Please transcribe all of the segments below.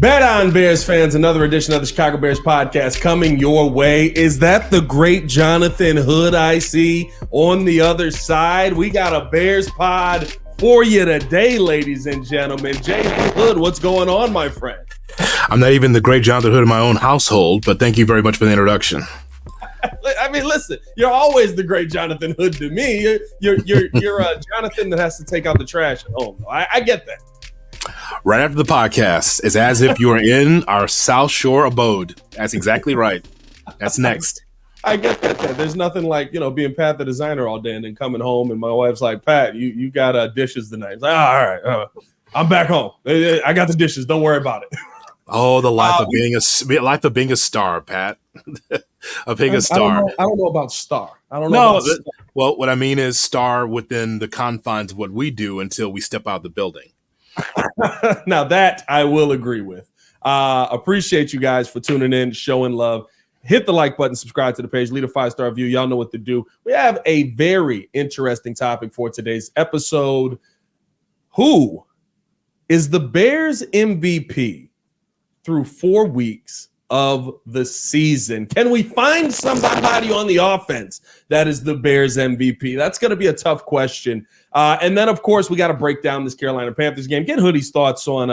Bet on Bears fans, another edition of the Chicago Bears podcast coming your way. Is that the great Jonathan Hood I see on the other side? We got a Bears pod for you today, ladies and gentlemen. Jay Hood, what's going on, my friend? I'm not even the great Jonathan Hood in my own household, but thank you very much for the introduction. I mean, listen, you're always the great Jonathan Hood to me. You're a Jonathan that has to take out the trash at home. I get that. Right after the podcast, it's as if you are in our South Shore abode. That's exactly right. That's next. I get that. There's nothing like, being Pat the designer all day and then coming home and my wife's like, Pat, you got dishes tonight. It's like, all right, I'm back home. I got the dishes. Don't worry about it. Oh, the life of being a star, Pat. Of being a star. I don't know about star. I don't know. Well, what I mean is star within the confines of what we do until we step out of the building. Now that I will agree with. Appreciate you guys for tuning in, showing love. Hit the like button, subscribe to the page, leave a 5-star review. Y'all know what to do. We have a very interesting topic for today's episode. Who is the Bears MVP through 4 weeks of the season? Can we find somebody on the offense that is the Bears MVP? That's going to be a tough question. And then, of course, we got to break down this Carolina Panthers game. Get Hoodie's thoughts on,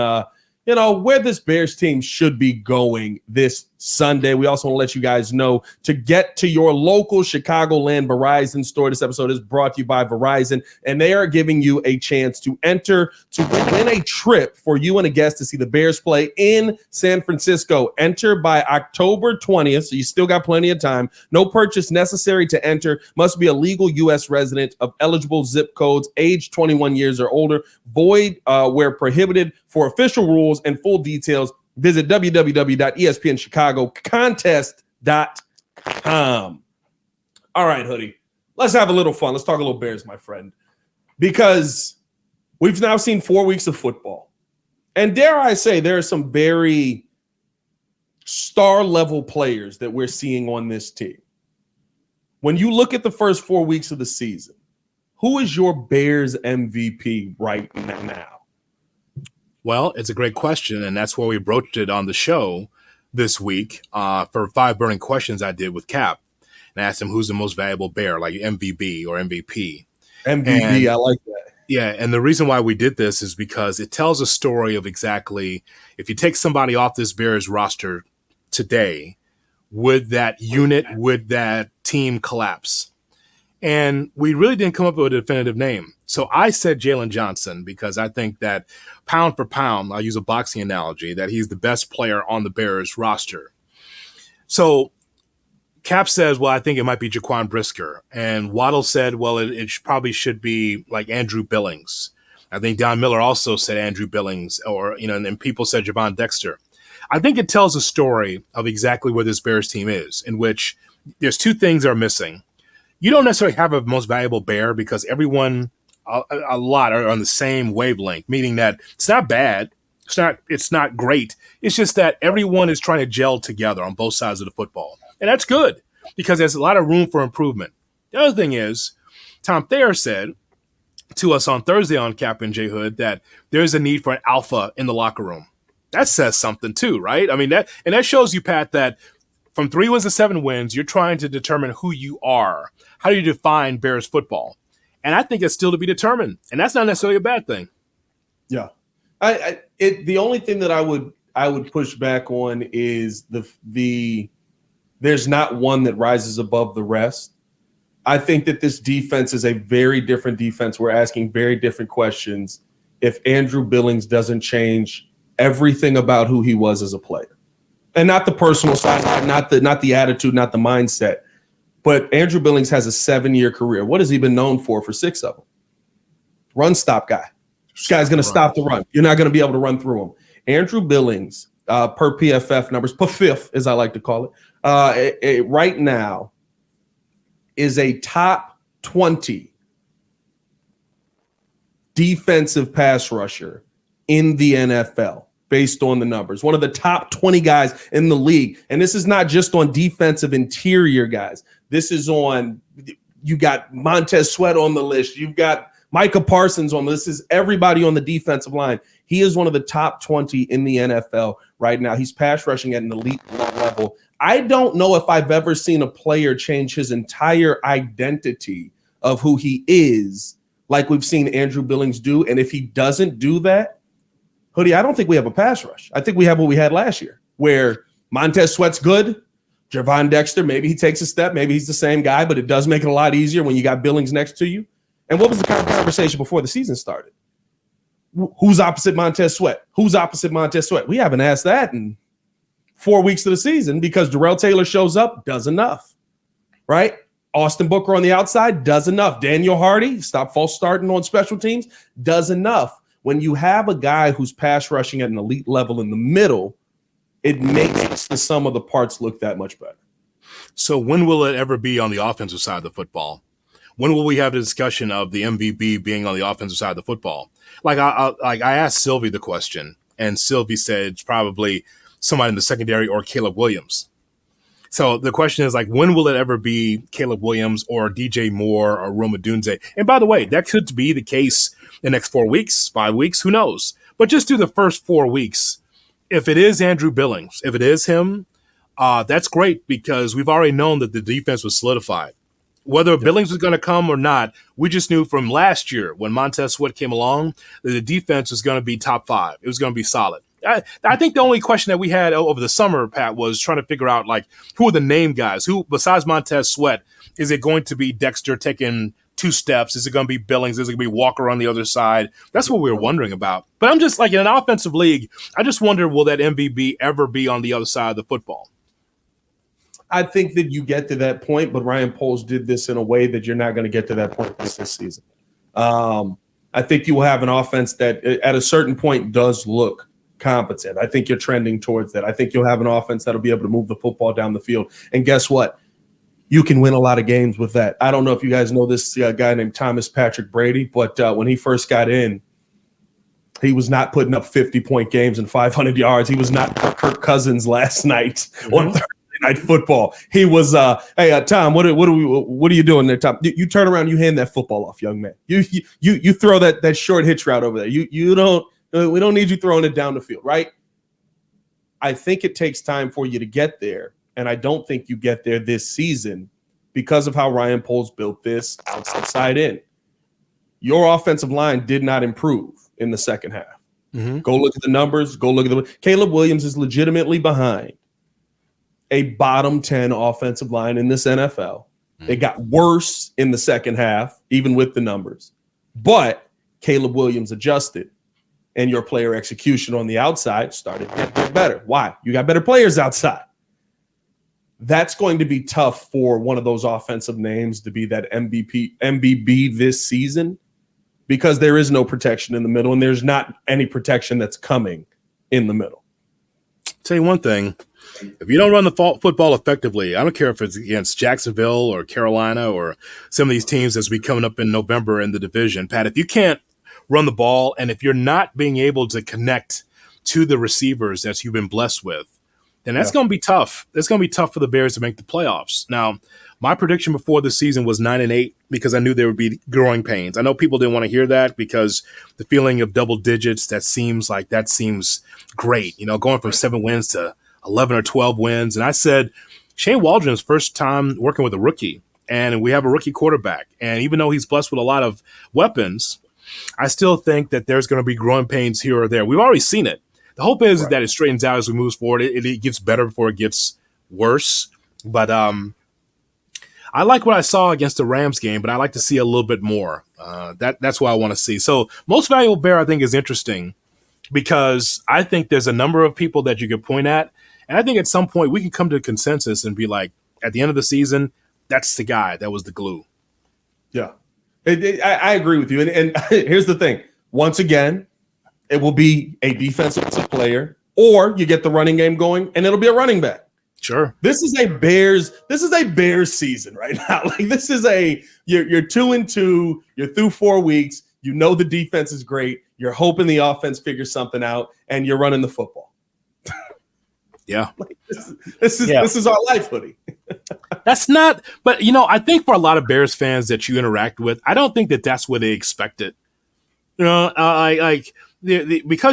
where this Bears team should be going this Sunday. We also want to let you guys know to get to your local Chicagoland Verizon store. This episode is brought to you by Verizon, and they are giving you a chance to enter to win a trip for you and a guest to see the Bears play in San Francisco. Enter by October 20th, so you still got plenty of time. No purchase necessary to enter. Must be a legal U.S. resident of eligible zip codes, age 21 years or older. Void where prohibited. For official rules and full details, visit www.espnchicagocontest.com. All right, Hoodie, let's have a little fun. Let's talk a little Bears, my friend, because we've now seen 4 weeks of football. And dare I say, there are some very star-level players that we're seeing on this team. When you look at the first 4 weeks of the season, who is your Bears MVP right now? Well, it's a great question, and that's why we broached it on the show this week for 5 burning questions I did with Cap. And I asked him who's the most valuable Bear, like MVB or MVP. MVP, I like that. Yeah, and the reason why we did this is because it tells a story of exactly, if you take somebody off this Bears roster today, would that team collapse? And we really didn't come up with a definitive name. So I said Jalen Johnson because I think that pound for pound, I'll use a boxing analogy, that he's the best player on the Bears roster. So Cap says, well, I think it might be Jaquan Brisker. And Waddle said, well, it probably should be like Andrew Billings. I think Don Miller also said Andrew Billings, and people said Javon Dexter. I think it tells a story of exactly where this Bears team is, in which there's 2 things that are missing. You don't necessarily have a most valuable Bear because everyone, a lot are on the same wavelength, meaning that it's not bad. It's not great. It's just that everyone is trying to gel together on both sides of the football. And that's good because there's a lot of room for improvement. The other thing is, Tom Thayer said to us on Thursday on Cap and J Hood that there's a need for an alpha in the locker room. That says something too, right? I mean, that shows you, Pat, that from 3 wins to 7 wins, you're trying to determine who you are. How do you define Bears football? And I think it's still to be determined. And that's not necessarily a bad thing. Yeah. The only thing that I would push back on is there's not one that rises above the rest. I think that this defense is a very different defense. We're asking very different questions if Andrew Billings doesn't change everything about who he was as a player. And not the personal side, not the attitude, not the mindset. But Andrew Billings has a 7-year career. What has he been known for 6 of them? Run stop guy. This guy's going to stop the run. You're not going to be able to run through him. Andrew Billings, per PFF numbers, PFF as I like to call it, right now is a top 20 defensive pass rusher in the NFL. Based on the numbers, one of the top 20 guys in the league. And this is not just on defensive interior guys. This is on, you got Montez Sweat on the list. You've got Micah Parsons on this is everybody on the defensive line. He is one of the top 20 in the NFL right now. He's pass rushing at an elite level. I don't know if I've ever seen a player change his entire identity of who he is like we've seen Andrew Billings do. And if he doesn't do that, Hoodie, I don't think we have a pass rush. I think we have what we had last year, where Montez Sweat's good. Javon Dexter, maybe he takes a step. Maybe he's the same guy, but it does make it a lot easier when you got Billings next to you. And what was the conversation before the season started? Who's opposite Montez Sweat? Who's opposite Montez Sweat? We haven't asked that in 4 weeks of the season because Darrell Taylor shows up, does enough, right? Austin Booker on the outside does enough. Daniel Hardy, stop false starting on special teams, does enough. When you have a guy who's pass rushing at an elite level in the middle, it makes the sum of the parts look that much better. So when will it ever be on the offensive side of the football? When will we have a discussion of the MVP being on the offensive side of the football? Like I asked Sylvie the question, and Sylvie said it's probably somebody in the secondary or Caleb Williams. So the question is, like, when will it ever be Caleb Williams or DJ Moore or Rome Odunze? And by the way, that could be the case the next 4 weeks, 5 weeks, who knows? But just do the first 4 weeks. If it is Andrew Billings, if it is him, that's great because we've already known that the defense was solidified. Whether Billings was going to come or not, we just knew from last year when Montez Sweat came along that the defense was going to be top 5. It was going to be solid. I think the only question that we had over the summer, Pat, was trying to figure out, like, who are the name guys? Who, besides Montez Sweat, is it going to be Dexter taking 2 steps? Is it going to be Billings? Is it going to be Walker on the other side? That's what we were wondering about. But I'm just, like, in an offensive league, I just wonder, will that MVP ever be on the other side of the football? I think that you get to that point, but Ryan Poles did this in a way that you're not going to get to that point this season. I think you will have an offense that at a certain point does look competent. I think you're trending towards that. I think you'll have an offense that'll be able to move the football down the field. And guess what? You can win a lot of games with that. I don't know if you guys know this guy named Thomas Patrick Brady, but when he first got in, he was not putting up 50-point games and 500 yards. He was not Kirk Cousins last night on Thursday Night Football. He was, hey, Tom, what are you doing there, Tom? You turn around, you hand that football off, young man. You throw that short hitch route over there. You don't. We don't need you throwing it down the field, right? I think it takes time for you to get there, and I don't think you get there this season because of how Ryan Poles built this outside in. Your offensive line did not improve in the second half. Mm-hmm. Go look at the numbers. Go look at the – Caleb Williams is legitimately behind a bottom 10 offensive line in this NFL. Mm-hmm. It got worse in the second half, even with the numbers. But Caleb Williams adjusted. And your player execution on the outside started to get better. Why? You got better players outside. That's going to be tough for one of those offensive names to be that MBB this season because there is no protection in the middle, and there's not any protection that's coming in the middle. Tell you one thing. If you don't run the football effectively, I don't care if it's against Jacksonville or Carolina or some of these teams that's be coming up in November in the division, Pat, if you can't run the ball, and if you're not being able to connect to the receivers that you've been blessed with, then that's going to be tough. It's going to be tough for the Bears to make the playoffs. Now, my prediction before the season was 9-8 because I knew there would be growing pains. I know people didn't want to hear that because the feeling of double digits, that seems great. You know, going from 7 wins to 11 or 12 wins. And I said, Shane Waldron's first time working with a rookie, and we have a rookie quarterback. And even though he's blessed with a lot of weapons, I still think that there's going to be growing pains here or there. We've already seen it. The hope is that it straightens out as we move forward. It gets better before it gets worse. But I like what I saw against the Rams game, but I like to see a little bit more. That's what I want to see. So most valuable Bear, I think, is interesting because I think there's a number of people that you could point at. And I think at some point we can come to a consensus and be like, at the end of the season, that's the guy that was the glue. Yeah. I agree with you. And here's the thing. Once again, it will be a defensive player, or you get the running game going and it'll be a running back. Sure. This is a Bears season right now. Like you're 2-2, you're through 4 weeks, you know the defense is great, you're hoping the offense figures something out, and you're running the football. Yeah. Like, this is our life, Hoodie. That's not, but I think for a lot of Bears fans that you interact with, I don't think that that's what they expected. Because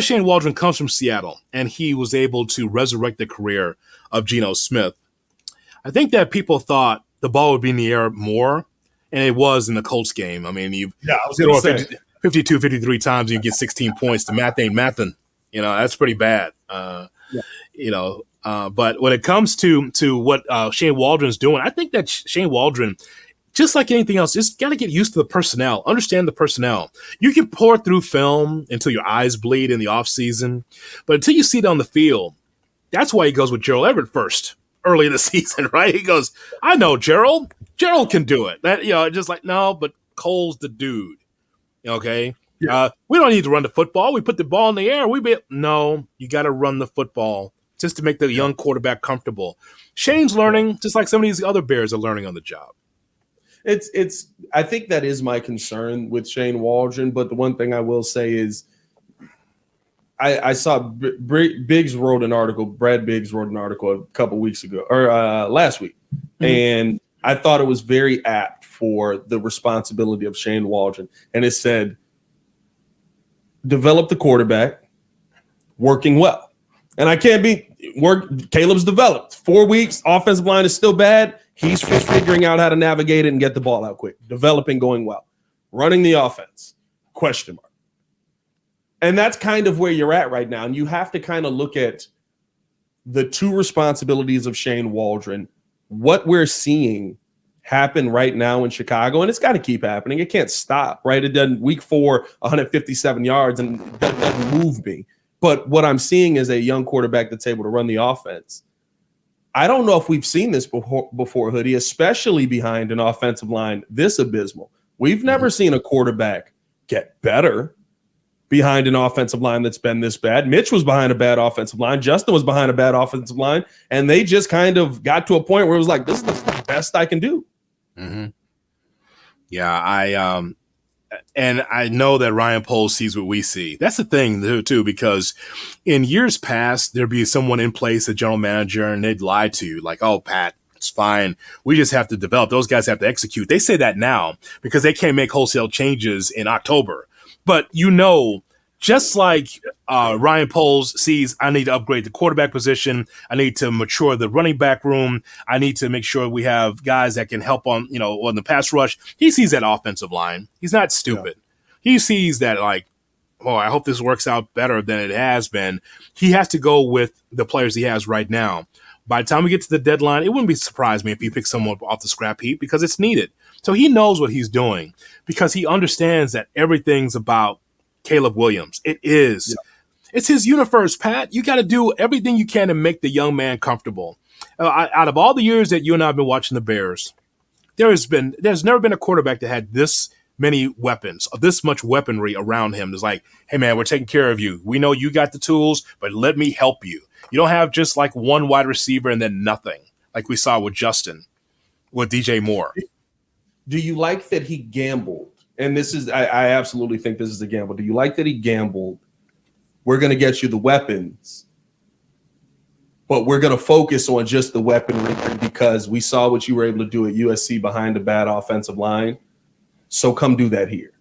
Shane Waldron comes from Seattle and he was able to resurrect the career of Geno Smith. I think that people thought the ball would be in the air more, and it was in the Colts game. I mean, I was going to say 52, 53 times, and you get 16 points. The math ain't mathin'. That's pretty bad. But when it comes to what Shane Waldron's doing, I think that Shane Waldron, just like anything else, just got to get used to the personnel, understand the personnel. You can pour through film until your eyes bleed in the offseason, but until you see it on the field, that's why he goes with Gerald Everett first early in the season, right? He goes, I know Gerald. Gerald can do it. Just like, no, but Cole's the dude. Okay? Yeah. We don't need to run the football. We put the ball in the air. No, you got to run the football just to make the young quarterback comfortable. Shane's learning, just like some of these other Bears are learning on the job. I think that is my concern with Shane Waldron, but the one thing I will say is I saw Biggs wrote an article, Brad Biggs wrote an article a couple weeks ago, or last week, and I thought it was very apt for the responsibility of Shane Waldron. And it said, develop the quarterback, working well. And I can't Caleb's developed. 4 weeks, offensive line is still bad. He's figuring out how to navigate it and get the ball out quick. Developing, going well. Running the offense, question mark. And that's kind of where you're at right now. And you have to kind of look at the two responsibilities of Shane Waldron, what we're seeing happen right now in Chicago, and it's got to keep happening. It can't stop, right? It doesn't. Week 4, 157 yards, and that doesn't move me. But what I'm seeing is a young quarterback that's able to run the offense. I don't know if we've seen this before, Hoodie, especially behind an offensive line this abysmal. We've never seen a quarterback get better behind an offensive line that's been this bad. Mitch was behind a bad offensive line. Justin was behind a bad offensive line. And they just kind of got to a point where it was like, this is the best I can do. Mm-hmm. Yeah, and I know that Ryan Poles sees what we see. That's the thing, too, because in years past, there'd be someone in place, a general manager, and they'd lie to you like, oh, Pat, it's fine. We just have to develop. Those guys have to execute. They say that now because they can't make wholesale changes in October. But just like Ryan Poles sees, I need to upgrade the quarterback position. I need to mature the running back room. I need to make sure we have guys that can help on the pass rush. He sees that offensive line. He's not stupid. Yeah. He sees that I hope this works out better than it has been. He has to go with the players he has right now. By the time we get to the deadline, it wouldn't surprise me if he picks someone off the scrap heap because it's needed. So he knows what he's doing because he understands that everything's about Caleb Williams. It is. Yeah. It's his universe, Pat. You got to do everything you can to make the young man comfortable. Out of all the years that you and I have been watching the Bears, there's never been a quarterback that had this many weapons, this much weaponry around him. It's like, hey, man, we're taking care of you. We know you got the tools, but let me help you. You don't have just like one wide receiver and then nothing, like we saw with Justin, with DJ Moore. Do you like that he gambled? And this is, I absolutely think this is a gamble. Do you like that he gambled? We're going to get you the weapons, but we're going to focus on just the weaponry because we saw what you were able to do at USC behind a bad offensive line. So come do that here.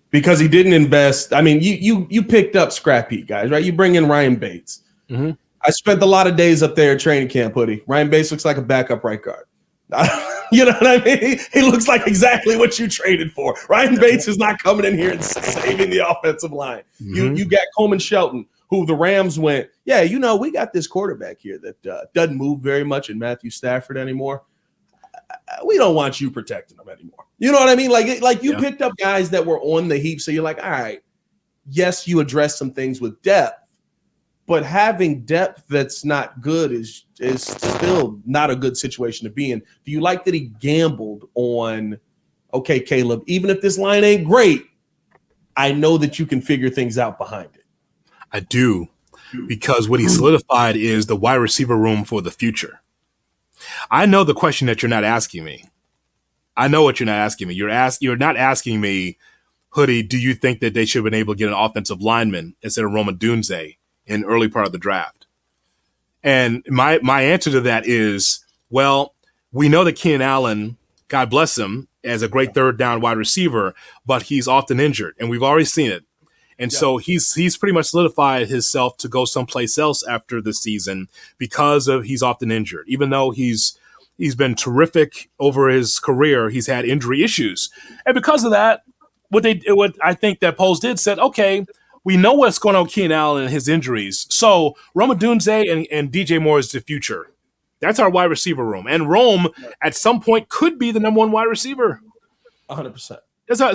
Because he didn't invest. I mean, you picked up scrap heap guys, right? You bring in Ryan Bates. Mm-hmm. I spent a lot of days up there at training camp, Hoodie. Ryan Bates looks like a backup right guard. You know what I mean? He looks like exactly what you traded for. Ryan Bates is not coming in here and saving the offensive line. Mm-hmm. You got Coleman Shelton, who the Rams went, yeah, we got this quarterback here that doesn't move very much in Matthew Stafford anymore. We don't want you protecting him anymore. You know what I mean? Like you picked up guys that were on the heap, so you're like, all right, yes, you address some things with depth, but having depth that's not good is still not a good situation to be in. Do you like that he gambled on, okay, Caleb, even if this line ain't great, I know that you can figure things out behind it? I do, because what he solidified is the wide receiver room for the future. I know the question that you're not asking me. I know what you're not asking me. You're not asking me, Hoodie, do you think that they should have been able to get an offensive lineman instead of Roma Dunze in early part of the draft? And my answer to that is, well, we know that Keenan Allen, God bless him, as a great third down wide receiver, but he's often injured, and we've already seen it. And so he's pretty much solidified himself to go someplace else after the season because of he's often injured. Even though he's been terrific over his career, he's had injury issues. And because of that, what I think that polls did said, okay, we know what's going on with Keenan Allen and his injuries. So Rome Odunze and DJ Moore is the future. That's our wide receiver room. And Rome at some point could be the number one wide receiver. 100%.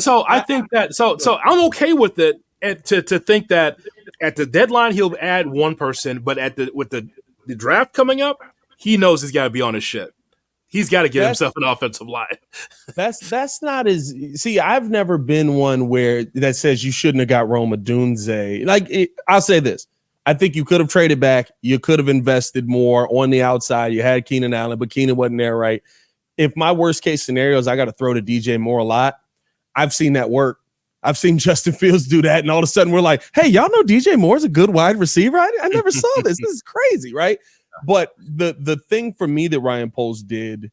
So I think that so I'm okay with it to think that at the deadline he'll add one person, but with the draft coming up, he knows he's got to be on his shit. He's got to get himself an offensive line. That's not as see. I've never been one where that says you shouldn't have got Rome Odunze. I'll say this: I think you could have traded back. You could have invested more on the outside. You had Keenan Allen, but Keenan wasn't there, right? If my worst case scenario is I got to throw to DJ Moore a lot, I've seen that work. I've seen Justin Fields do that, and all of a sudden we're like, "Hey, y'all know DJ Moore's a good wide receiver? I never saw this. This is crazy, right?" But the thing for me that Ryan Poles did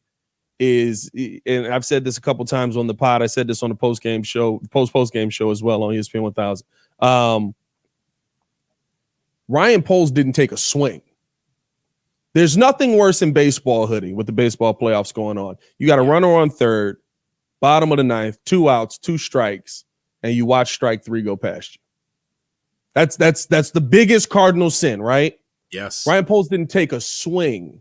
is, and I've said this a couple times on the pod. I said this on the post game show as well on ESPN 1000. Ryan Poles didn't take a swing. There's nothing worse in baseball, hoodie, with the baseball playoffs going on. You got a runner on third, bottom of the ninth, 2 outs, 2 strikes, and you watch strike 3 go past you. That's the biggest cardinal sin, right? Yes. Ryan Poles didn't take a swing.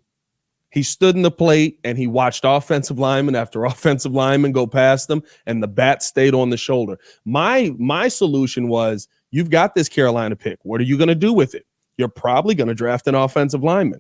He stood in the plate and he watched offensive lineman after offensive lineman go past them, and the bat stayed on the shoulder. My solution was, you've got this Carolina pick. What are you going to do with it? You're probably going to draft an offensive lineman.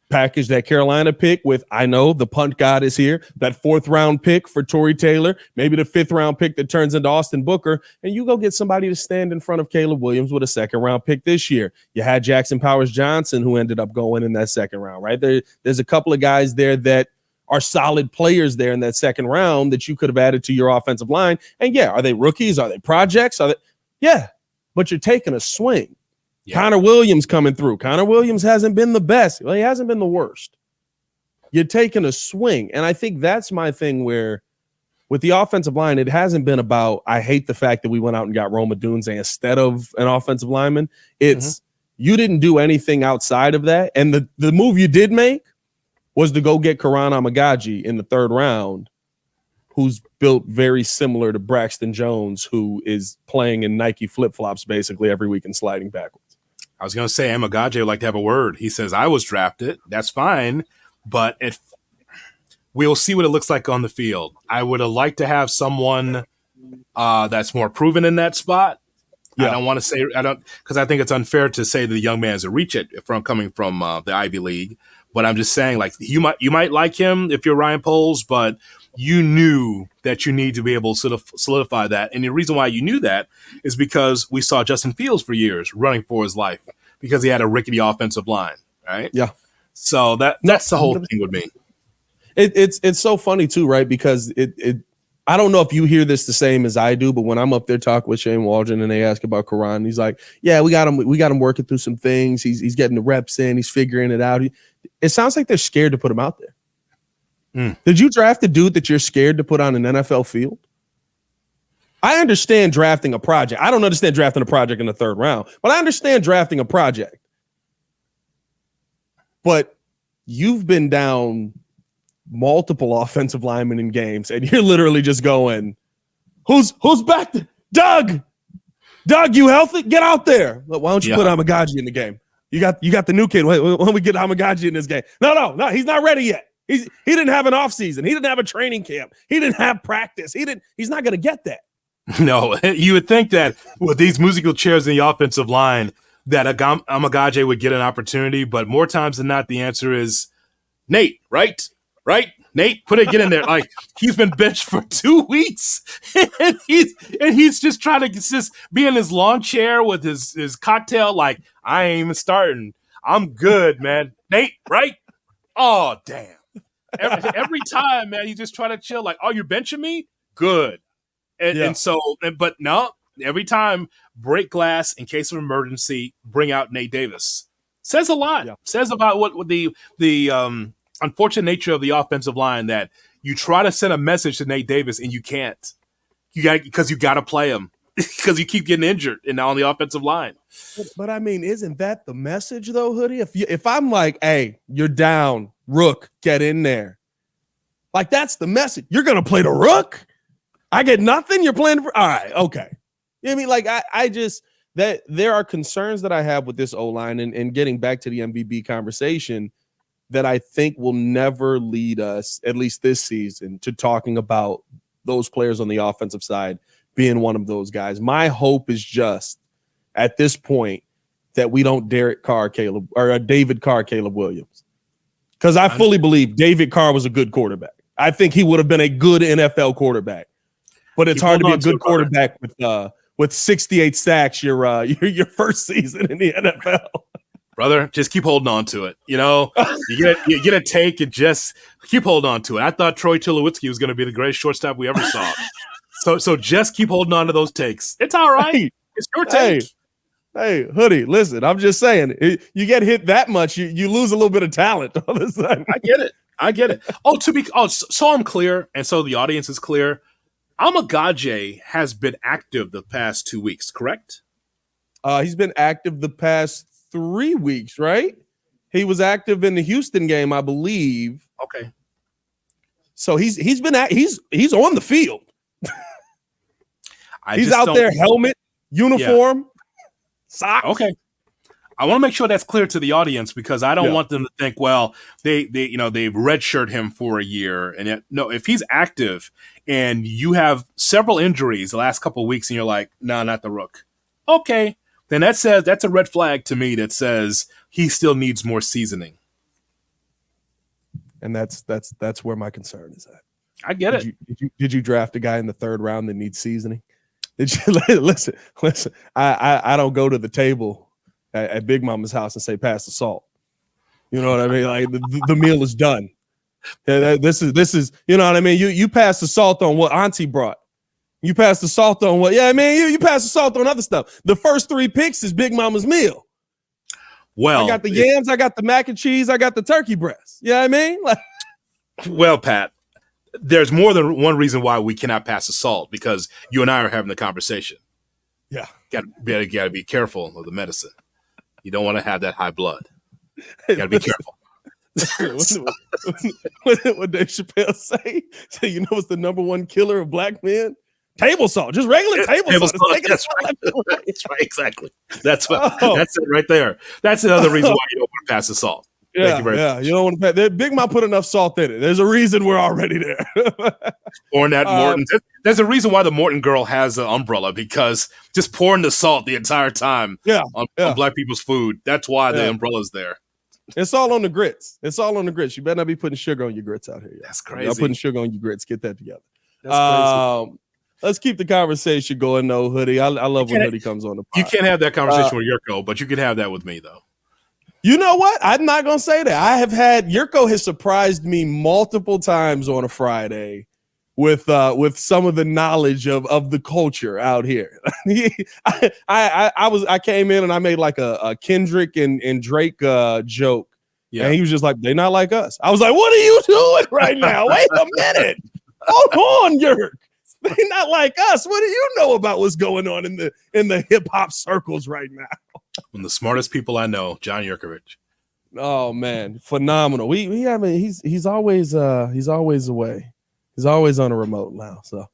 Package that Carolina pick with, I know the punt god is here, that 4th round pick for Torrey Taylor, maybe the 5th round pick that turns into Austin Booker, and you go get somebody to stand in front of Caleb Williams with a 2nd round pick this year. You had Jackson Powers Johnson, who ended up going in that 2nd round, right? There's a couple of guys there that are solid players there in that 2nd round that you could have added to your offensive line. And yeah, are they rookies? Are they projects? Yeah, but you're taking a swing. Yeah. Connor Williams coming through. Connor Williams hasn't been the best. Well, he hasn't been the worst. You're taking a swing. And I think that's my thing where with the offensive line, it hasn't been about, I hate the fact that we went out and got Rome Odunze instead of an offensive lineman. It's you didn't do anything outside of that. And the move you did make was to go get Kiran Amegadjie in the 3rd round, who's built very similar to Braxton Jones, who is playing in Nike flip-flops basically every week and sliding backwards. I was going to say Amegadjie would like to have a word. He says, I was drafted. That's fine. But we'll see what it looks like on the field. I would have liked to have someone that's more proven in that spot. Yeah. I don't want to say – because I think it's unfair to say the young man is a reach it coming from the Ivy League. But I'm just saying, like, you might like him if you're Ryan Poles, but you knew that you need to be able to sort of solidify that. And the reason why you knew that is because we saw Justin Fields for years running for his life because he had a rickety offensive line, right? Yeah. So that's the whole thing with me. It's so funny too, right? Because I don't know if you hear this the same as I do, but when I'm up there talking with Shane Waldron and they ask about Kiran, he's like, yeah, we got him working through some things. He's getting the reps in. He's figuring it out. It sounds like they're scared to put him out there. Did you draft a dude that you're scared to put on an NFL field? I understand drafting a project. I don't understand drafting a project in the 3rd round, but I understand drafting a project. But you've been down multiple offensive linemen in games, and you're literally just going, who's back there? Doug, you healthy? Get out there. Why don't you put Amegadjie in the game? You got the new kid. Why don't we get Amegadjie in this game? No, he's not ready yet. He didn't have an offseason. He didn't have a training camp. He didn't have practice. He's not going to get that. No, you would think that with these musical chairs in the offensive line that Amegadjie would get an opportunity, but more times than not, the answer is Nate, right? Nate, get in there. Like, he's been benched for 2 weeks, and he's just trying to just be in his lawn chair with his cocktail. Like, I ain't even starting. I'm good, man. Nate, right? Oh, damn. Every time, man, you just try to chill. Like, oh, you're benching me? Good. But no, every time, break glass in case of emergency, bring out Nate Davis. Says a lot. Yeah. Says about what the unfortunate nature of the offensive line, that you try to send a message to Nate Davis and you can't. You got to play him because you keep getting injured on the offensive line. But I mean, isn't that the message though, Hoodie? If I'm like, hey, you're down, Rook, get in there. Like, that's the message. You're gonna play the Rook? I get nothing. You're playing for all right, okay. You know what I mean? Like, I just that there are concerns that I have with this O-line and getting back to the MVP conversation that I think will never lead us, at least this season, to talking about those players on the offensive side being one of those guys. My hope is just at this point that we don't David Carr, Caleb Williams. Because I fully believe David Carr was a good quarterback. I think he would have been a good NFL quarterback. But it's hard to be a good quarterback with 68 sacks your first season in the NFL. Brother, just keep holding on to it. You know, you get a take and just keep holding on to it. I thought Troy Tulowitzki was going to be the greatest shortstop we ever saw. So just keep holding on to those takes. It's all right. Hey, it's your take. Hey, Hoodie, listen, I'm just saying, you get hit that much, you lose a little bit of talent all of a sudden. I get it. So I'm clear, and so the audience is clear. Amegadjie has been active the past 2 weeks, correct? He's been active the past 3 weeks, right? He was active in the Houston game, I believe. Okay. So he's on the field. He's out there, helmet, uniform, socks. Okay. I want to make sure that's clear to the audience because I don't want them to think, well, they've redshirt him for a year. And yet, no, if he's active and you have several injuries the last couple of weeks and you're like, no, not the Rook. Okay. Then that's a red flag to me that says he still needs more seasoning. And that's where my concern is at. I get it. Did you draft a guy in the third round that needs seasoning? Did you listen? I don't go to the table at Big Mama's house and say, pass the salt. You know what I mean? Like the meal is done. This is, you know what I mean? You pass the salt on what Auntie brought. You pass the salt on what, you pass the salt on other stuff. The first 3 picks is Big Mama's meal. Well, I got the yams, I got the mac and cheese, I got the turkey breast. You know what I mean? Like, well, Pat, there's more than one reason why we cannot pass the salt because you and I are having the conversation. Yeah. Got to be careful of the medicine. You don't want to have that high blood. You got to be careful. What Dave Chappelle say? So you know what's the number one killer of black men? Table salt, just regular table salt. That's right. That's right. Exactly. That's it right there. That's another reason why you don't want to pass the salt. Yeah, you don't want to pass. Big Mom put enough salt in it. There's a reason we're already there. Pouring that Morton. There's a reason why the Morton girl has an umbrella because just pouring the salt the entire time on black people's food. That's why the umbrella's there. It's all on the grits. You better not be putting sugar on your grits out here. That's crazy. Y'all putting sugar on your grits. Get that together. That's crazy. Let's keep the conversation going, though, Hoodie. I love when Hoodie comes on the pod. You can't have that conversation with Yurko, but you can have that with me, though. You know what? I'm not going to say that. Yurko has surprised me multiple times on a Friday with some of the knowledge of the culture out here. I came in and I made like a Kendrick and Drake joke. Yeah. And he was just like, they not like us. I was like, what are you doing right now? Wait a minute. Hold on, Yurk. They not like us. What do you know about what's going on in the hip hop circles right now? One of the smartest people I know, John Yurkovich. Oh man, phenomenal. He's always away. He's always on a remote now. So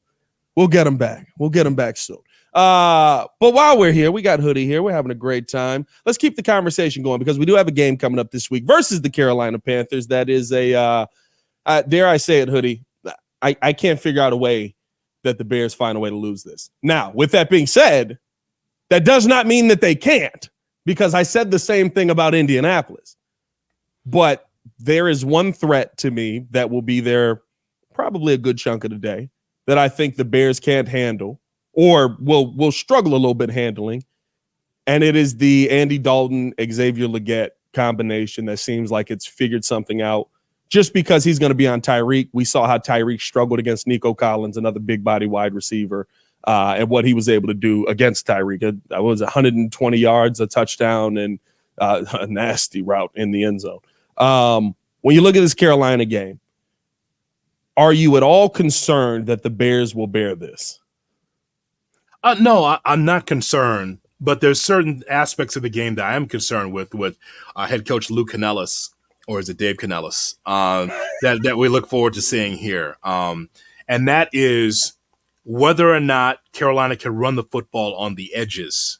we'll get him back. We'll get him back soon. But while we're here, we got Hoodie here. We're having a great time. Let's keep the conversation going because we do have a game coming up this week versus the Carolina Panthers. That is dare I say it, Hoodie. I can't figure out a way that the Bears find a way to lose this. Now, with that being said, that does not mean that they can't, because I said the same thing about Indianapolis. But there is one threat to me that will be there probably a good chunk of the day that I think the Bears can't handle or will struggle a little bit handling. And it is the Andy Dalton, Xavier Legette combination that seems like it's figured something out. Just because he's going to be on Tyreek, we saw how Tyreek struggled against Nico Collins, another big body wide receiver, and what he was able to do against Tyreek. It was 120 yards, a touchdown, and a nasty route in the end zone. When you look at this Carolina game, are you at all concerned that the Bears will bear this? No, I'm not concerned, but there's certain aspects of the game that I am concerned with head coach Lou Canellis, or is it Dave Canellis, that we look forward to seeing here. And that is whether or not Carolina can run the football on the edges,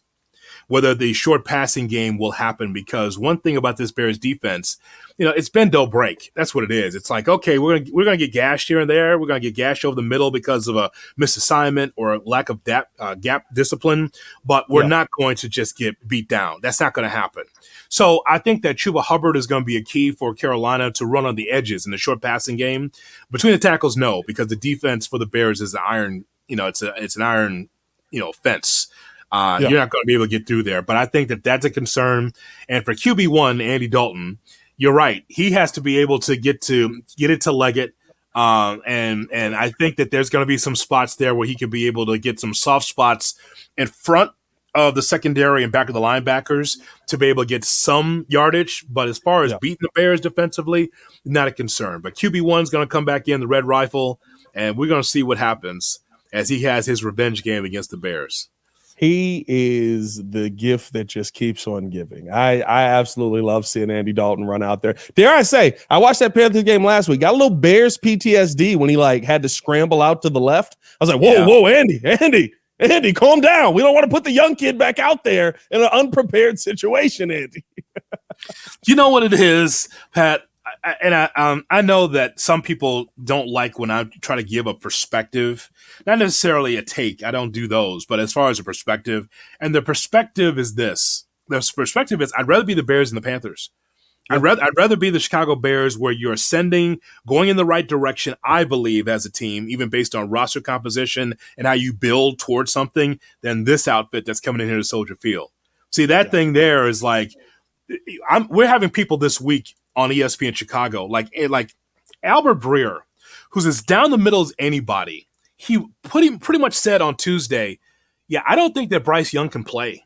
whether the short passing game will happen, because one thing about this Bears defense, it's bend don't break. That's what it is. It's like, okay, we're gonna get gashed here and there. We're gonna get gashed over the middle because of a misassignment or a lack of gap discipline, but we're not going to just get beat down. That's not going to happen. So I think that Chuba Hubbard is going to be a key for Carolina to run on the edges in the short passing game. Between the tackles, no, because the defense for the Bears is an iron. It's an iron, fence. You're not going to be able to get through there. But I think that that's a concern. And for QB1, Andy Dalton, you're right. He has to be able to get it to Leggett. And I think that there's going to be some spots there where he could be able to get some soft spots in front of the secondary and back of the linebackers to be able to get some yardage. But as far as beating the Bears defensively, not a concern. But QB1 is going to come back in, the red rifle, and we're going to see what happens as he has his revenge game against the Bears. He is the gift that just keeps on giving. I absolutely love seeing Andy Dalton run out there. Dare I say, I watched that Panthers game last week. Got a little Bears PTSD when he had to scramble out to the left. I was like, whoa, Andy, calm down. We don't want to put the young kid back out there in an unprepared situation, Andy. You know what it is, Pat? I know that some people don't like when I try to give a perspective, not necessarily a take. I don't do those, but as far as a perspective, and the perspective is this. The perspective is I'd rather be the Bears than the Panthers. I'd rather be the Chicago Bears, where you're ascending, going in the right direction, I believe, as a team, even based on roster composition and how you build towards something, than this outfit that's coming in here to Soldier Field. See, that thing there is like we're having people this week on ESPN Chicago, like Albert Breer, who's as down the middle as anybody. He pretty much said on Tuesday, I don't think that Bryce Young can play.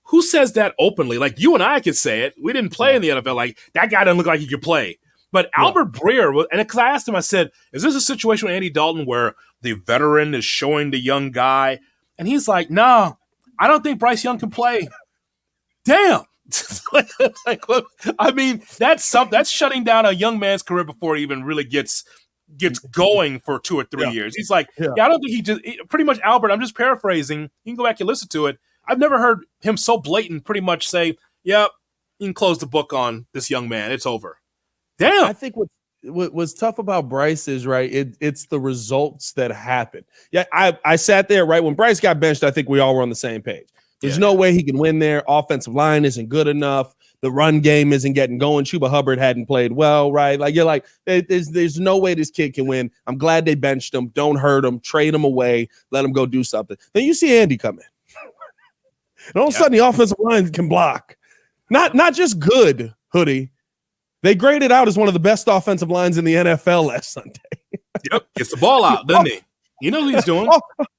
Who says that openly? Like, you and I could say it. We didn't play in the NFL. Like, that guy doesn't look like he could play. But Albert Breer, and because I asked him, I said, is this a situation with Andy Dalton where the veteran is showing the young guy? And he's like, no, I don't think Bryce Young can play. Damn. I mean, that's shutting down a young man's career before he even really gets going for 2 or 3 years. He's like, I don't think pretty much, Albert, I'm just paraphrasing. You can go back and listen to it. I've never heard him so blatant pretty much say, you can close the book on this young man. It's over. Damn. I think what's tough about Bryce is, right, it's the results that happen. I sat there, right, when Bryce got benched, I think we all were on the same page. There's no way he can win there. Offensive line isn't good enough. The run game isn't getting going. Chuba Hubbard hadn't played well, right? Like, you're like, there's no way this kid can win. I'm glad they benched him. Don't hurt him. Trade him away. Let him go do something. Then you see Andy come in. And all of a sudden, the offensive line can block. Not just good, Hoodie. They graded out as one of the best offensive lines in the NFL last Sunday. Gets the ball out, doesn't he? You know what he's doing.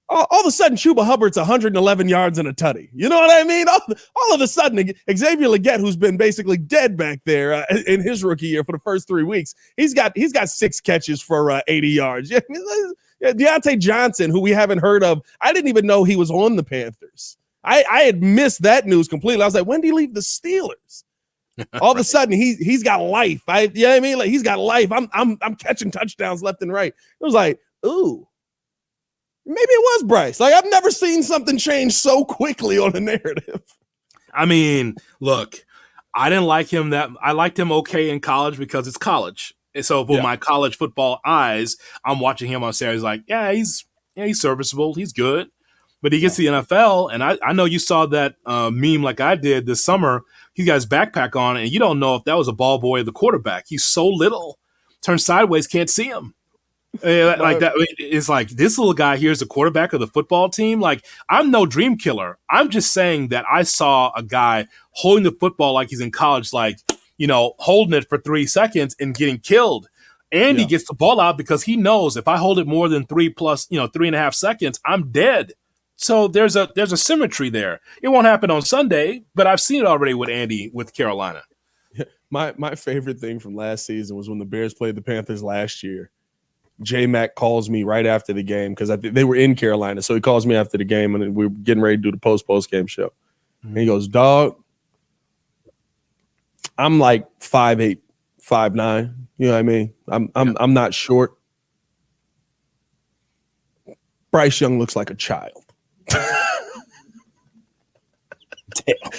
All of a sudden, Chuba Hubbard's 111 yards and a tutty. You know what I mean? All of a sudden, Xavier Legette, who's been basically dead back there in his rookie year for the first 3 weeks, he's got 6 catches for 80 yards. Deontay Johnson, who we haven't heard of, I didn't even know he was on the Panthers. I had missed that news completely. I was like, when did he leave the Steelers? All of a sudden, he's got life. You know what I mean? Like, he's got life. I'm catching touchdowns left and right. It was like, ooh. Maybe it was Bryce. Like, I've never seen something change so quickly on a narrative. I mean, look, I didn't like him I liked him okay in college because it's college. And so with my college football eyes, I'm watching him on Saturday. He's like, he's serviceable. He's good. But he gets to the NFL, and I know you saw that meme like I did this summer. He got his backpack on, and you don't know if that was a ball boy or the quarterback. He's so little. Turns sideways, can't see him. Like that, it's like this little guy here is the quarterback of the football team. Like, I'm no dream killer. I'm just saying that I saw a guy holding the football like he's in college, like, holding it for 3 seconds and getting killed. And he gets the ball out because he knows if I hold it more than 3+, 3.5 seconds, I'm dead. So there's a symmetry there. It won't happen on Sunday, but I've seen it already with Andy with Carolina. My favorite thing from last season was when the Bears played the Panthers last year. J-Mac calls me right after the game because they were in Carolina. So he calls me after the game, and we were getting ready to do the post-game show. Mm-hmm. And he goes, "Dog, I'm like 5'8", 5'9". You know what I mean? I'm not short. Bryce Young looks like a child."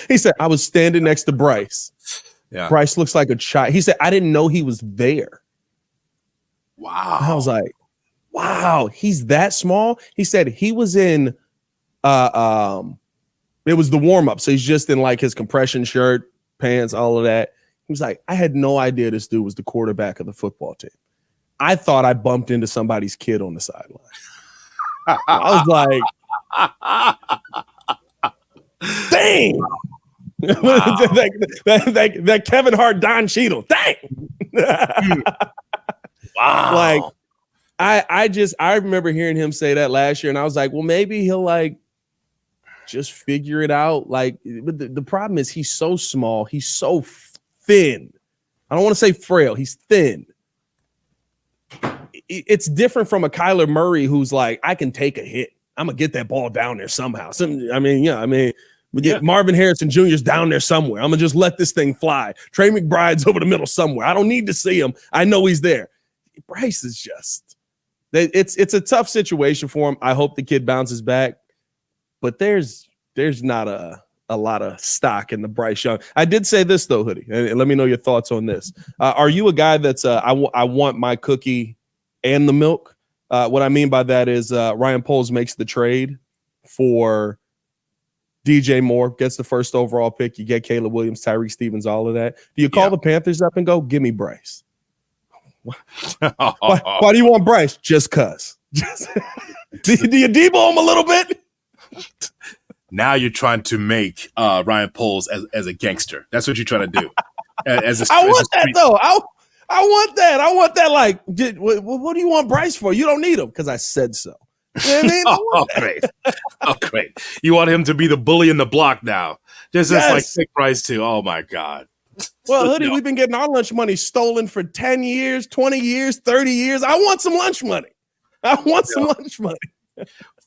He said, "I was standing next to Bryce. Yeah. Bryce looks like a child." He said, "I didn't know he was there." Wow. And I was like, wow, he's that small? He said he was in it was the warm-up. So he's just in like his compression shirt, pants, all of that. He was like, "I had no idea this dude was the quarterback of the football team. I thought I bumped into somebody's kid on the sideline." I was like, dang. Wow. that Kevin Hart, Don Cheadle. Dang. Wow. Like, I remember hearing him say that last year, and I was like, well, maybe he'll like just figure it out. Like, but the problem is he's so small, he's so thin. I don't want to say frail, he's thin. It's different from a Kyler Murray who's like, I can take a hit. I'm gonna get that ball down there somehow. We get Marvin Harrison Jr.'s down there somewhere. I'm gonna just let this thing fly. Trey McBride's over the middle somewhere. I don't need to see him. I know he's there. Bryce is just, it's a tough situation for him. I hope the kid bounces back, but there's not a lot of stock in the Bryce Young. I did say this though, Hoodie, and let me know your thoughts on this. Are you a guy that's I want my cookie and the milk? What I mean by that is Ryan Poles makes the trade for DJ Moore, gets the first overall pick. You get Caleb Williams, Tyreek Stevens, all of that. Do you call the Panthers up and go, "Give me Bryce"? Why do you want Bryce? Just cuz. Do you Debo him a little bit? Now you're trying to make Ryan Poles as a gangster. That's what you're trying to do. I want that though. I want that. I want that. Like, what do you want Bryce for? You don't need him because I said so. You know what I mean? Great. You want him to be the bully in the block now. Just like pick Bryce too. Oh my God. Well, Hoodie, we've been getting our lunch money stolen for 10 years, 20 years, 30 years. I want some lunch money. Some lunch money.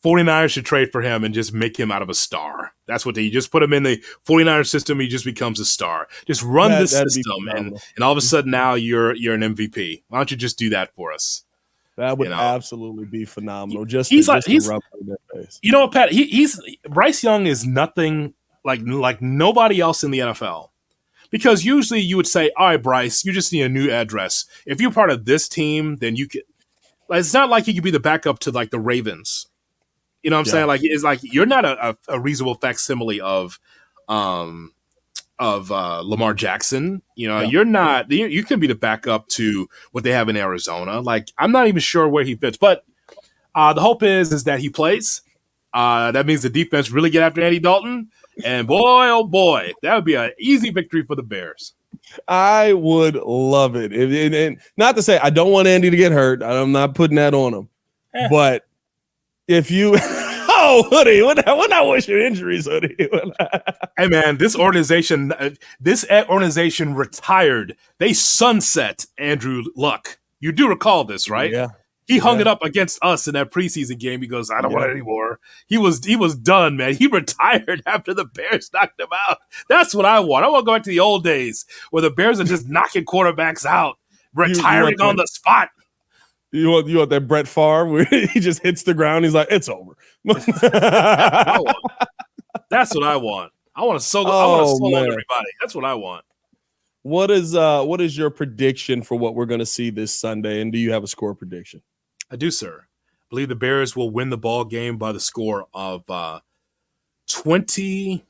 49ers should trade for him and just make him out of a star. That's what you just put him in the 49ers system. He just becomes a star. Just run this system. And all of a sudden now you're an MVP. Why don't you just do that for us? That would absolutely be phenomenal. He's rub in their face. You know what, Pat? Bryce Young is nothing like nobody else in the NFL. Because usually you would say, all right, Bryce, you just need a new address. If you're part of this team, then you could. Like, it's not like you could be the backup to like the Ravens. You know what I'm saying? Like, it's like you're not a reasonable facsimile of Lamar Jackson. You know, you're not. You can be the backup to what they have in Arizona. Like, I'm not even sure where he fits, but the hope is that he plays. That means the defense really get after Andy Dalton. And boy, oh boy, that would be an easy victory for the Bears. I would love it. And not to say I don't want Andy to get hurt. I'm not putting that on him. But if you – oh, Hoodie, we're not wishing injuries, Hoodie. Hey, man, this organization retired. They sunset Andrew Luck. You do recall this, right? Yeah. He hung it up against us in that preseason game. He goes, I don't want it anymore. He was done, man. He retired after the Bears knocked him out. That's what I want. I want to go back to the old days where the Bears are just knocking quarterbacks out, retiring on the spot. You want that Brett Favre where he just hits the ground. He's like, it's over. That's what I want. I want to solo everybody. That's what I want. What is your prediction for what we're going to see this Sunday? And do you have a score prediction? I do, sir. I believe the Bears will win the ball game by the score of 28-13.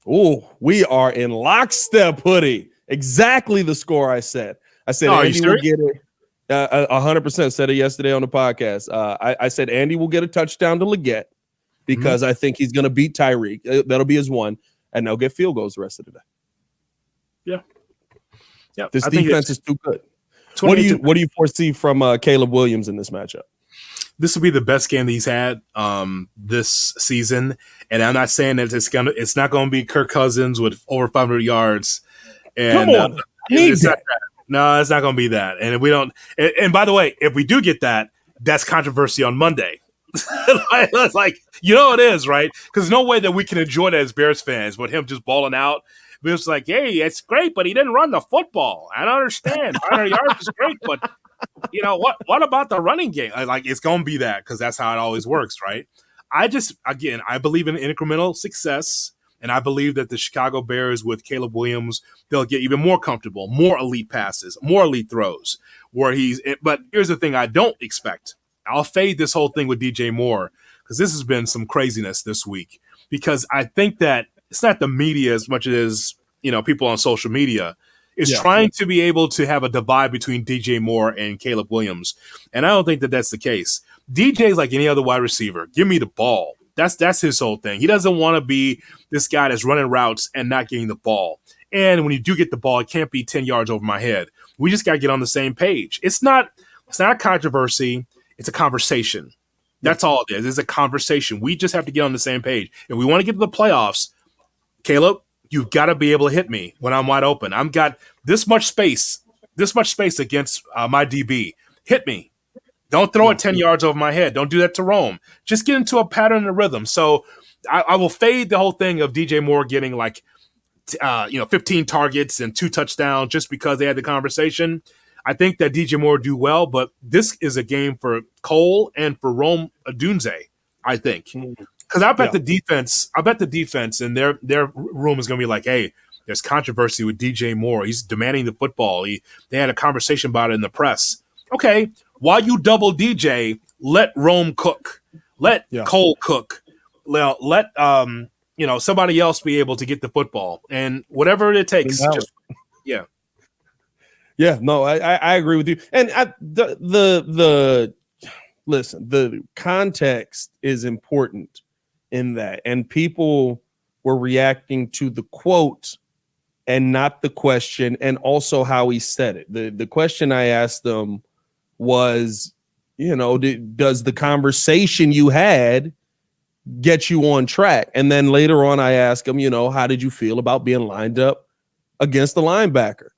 Oh, we are in lockstep, Hoodie. Exactly the score I said. I said Andy will get it. 100% said it yesterday on the podcast. I said Andy will get a touchdown to Leggett because I think he's going to beat Tyreek. That'll be his one, and they'll get field goals the rest of the day. Yeah. This defense is too good. What do you foresee from Caleb Williams in this matchup? this will be the best game that he's had this season. And I'm not saying that it's not going to be Kirk Cousins with over 500 yards. And Come on, it's not that. No, it's not going to be that. And if we don't, and by the way, if we do get that, that's controversy on Monday. It's like, it is, right? Because no way that we can enjoy that as Bears fans with him just balling out. But it's like, hey, it's great, but he didn't run the football. I don't understand. 500 yards is great, but what about the running game? Like, it's going to be that because that's how it always works, right? I believe in incremental success, and I believe that the Chicago Bears with Caleb Williams, they'll get even more comfortable, more elite passes, more elite throws. But here's the thing I don't expect. I'll fade this whole thing with DJ Moore because this has been some craziness this week because I think that it's not the media as much as, people on social media is trying to be able to have a divide between DJ Moore and Caleb Williams. And I don't think that that's the case. DJ is like any other wide receiver. Give me the ball. That's his whole thing. He doesn't want to be this guy that's running routes and not getting the ball. And when you do get the ball, it can't be 10 yards over my head. We just got to get on the same page. It's not a controversy. It's a conversation. That's all it is. It's a conversation. We just have to get on the same page. If we want to get to the playoffs, Caleb, you've got to be able to hit me when I'm wide open. I've got this much space against my DB. Hit me. Don't throw it 10 yards over my head. Don't do that to Rome. Just get into a pattern and a rhythm. So I will fade the whole thing of DJ Moore getting 15 targets and 2 touchdowns just because they had the conversation. I think that DJ Moore do well, but this is a game for Cole and for Rome Odunze, I think. Because I bet the defense and their room is going to be like, hey, there's controversy with DJ Moore. He's demanding the football. They had a conversation about it in the press. Okay, while you double DJ, let Rome cook. Let Cole cook. Let somebody else be able to get the football. And whatever it takes. Yeah, no, I agree with you. And listen, the context is important in that. And people were reacting to the quote and not the question, and also how he said it. The question I asked them was, does the conversation you had get you on track? And then later on, I asked him, how did you feel about being lined up against the linebacker?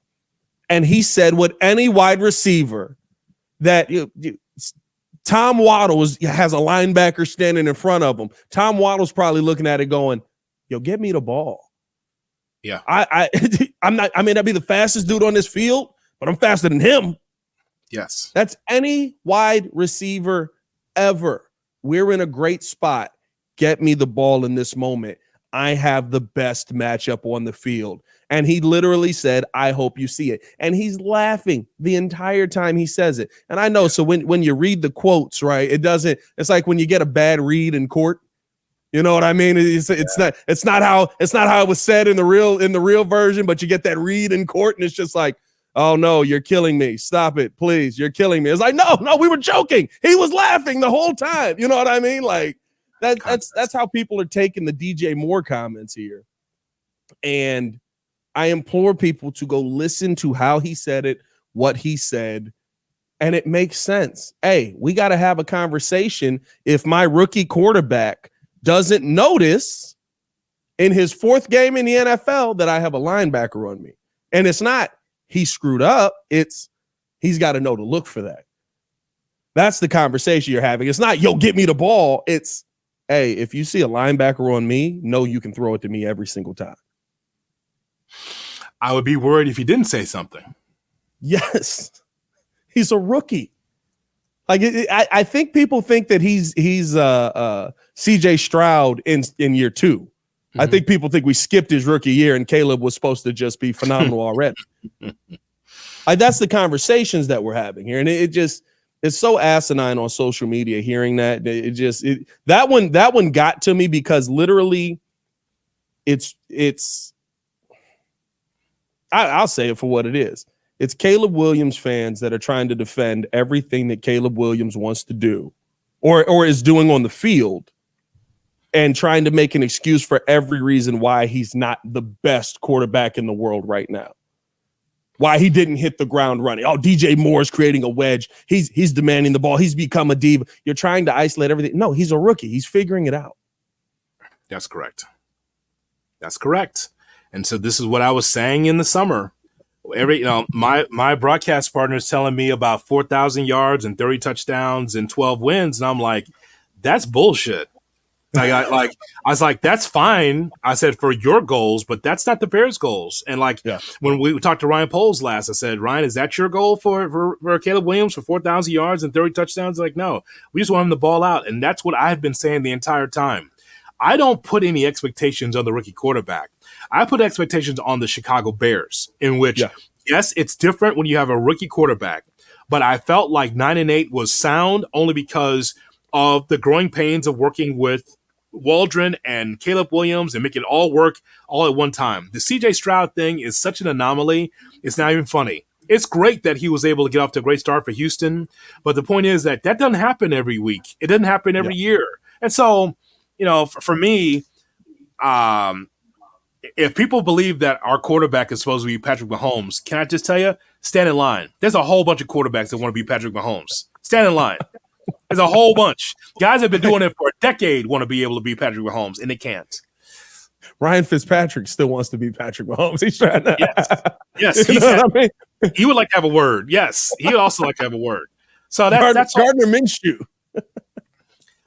And he said, what any wide receiver that Tom Waddle has a linebacker standing in front of him. Tom Waddle's probably looking at it going, get me the ball. Yeah. I may not be the fastest dude on this field, but I'm faster than him. Yes. That's any wide receiver ever. We're in a great spot. Get me the ball in this moment. I have the best matchup on the field. And he literally said, I hope you see it. And he's laughing the entire time he says it. And I know, so when you read the quotes, right, it's like when you get a bad read in court. You know what I mean? It's not how it was said in the real version, but you get that read in court and it's just like, oh no, you're killing me. Stop it, please. You're killing me. It's like, no, we were joking. He was laughing the whole time. You know what I mean? Like that's how people are taking the DJ Moore comments here. And I implore people to go listen to how he said it, what he said, and it makes sense. Hey, we got to have a conversation. If my rookie quarterback doesn't notice in his 4th game in the NFL that I have a linebacker on me, and it's not he screwed up, it's he's got to know to look for that. That's the conversation you're having. It's not, get me the ball. It's, hey, if you see a linebacker on me, know you can throw it to me every single time. I would be worried if he didn't say something. Yes, he's a rookie. Like I think people think that he's C.J. Stroud in year 2. Mm-hmm. I think people think we skipped his rookie year and Caleb was supposed to just be phenomenal already. That's the conversations that we're having here, and it's so asinine on social media hearing that. That one got to me because literally, I'll say it for what it is. It's Caleb Williams fans that are trying to defend everything that Caleb Williams wants to do or is doing on the field and trying to make an excuse for every reason why he's not the best quarterback in the world right now. why he didn't hit the ground running. Oh, DJ Moore's creating a wedge. He's demanding the ball. He's become a diva. You're trying to isolate everything. No, he's a rookie. He's figuring it out. That's correct. That's correct. And so this is what I was saying in the summer. My broadcast partner is telling me about 4,000 yards and 30 touchdowns and 12 wins, and I'm like, that's bullshit. I was like, that's fine. I said, for your goals, but that's not the Bears' goals. And when we talked to Ryan Poles last, I said, Ryan, is that your goal for Caleb Williams for 4,000 yards and 30 touchdowns? Like, no, we just want him to ball out. And that's what I've been saying the entire time. I don't put any expectations on the rookie quarterback. I put expectations on the Chicago Bears, in which, yes, it's different when you have a rookie quarterback, but I felt like 9-8 was sound only because of the growing pains of working with Waldron and Caleb Williams and make it all work all at one time. The CJ Stroud thing is such an anomaly. It's not even funny. It's great that he was able to get off to a great start for Houston, but the point is that doesn't happen every week. It doesn't happen every year. And so, for me, if people believe that our quarterback is supposed to be Patrick Mahomes, can I just tell you, stand in line. There's a whole bunch of quarterbacks that want to be Patrick Mahomes. Stand in line. There's a whole bunch. Guys have been doing it for a decade, want to be able to be Patrick Mahomes, and they can't. Ryan Fitzpatrick still wants to be Patrick Mahomes. He's trying to. Yes. He would like to have a word. Yes, he would also like to have a word. So that's Gardner Minshew.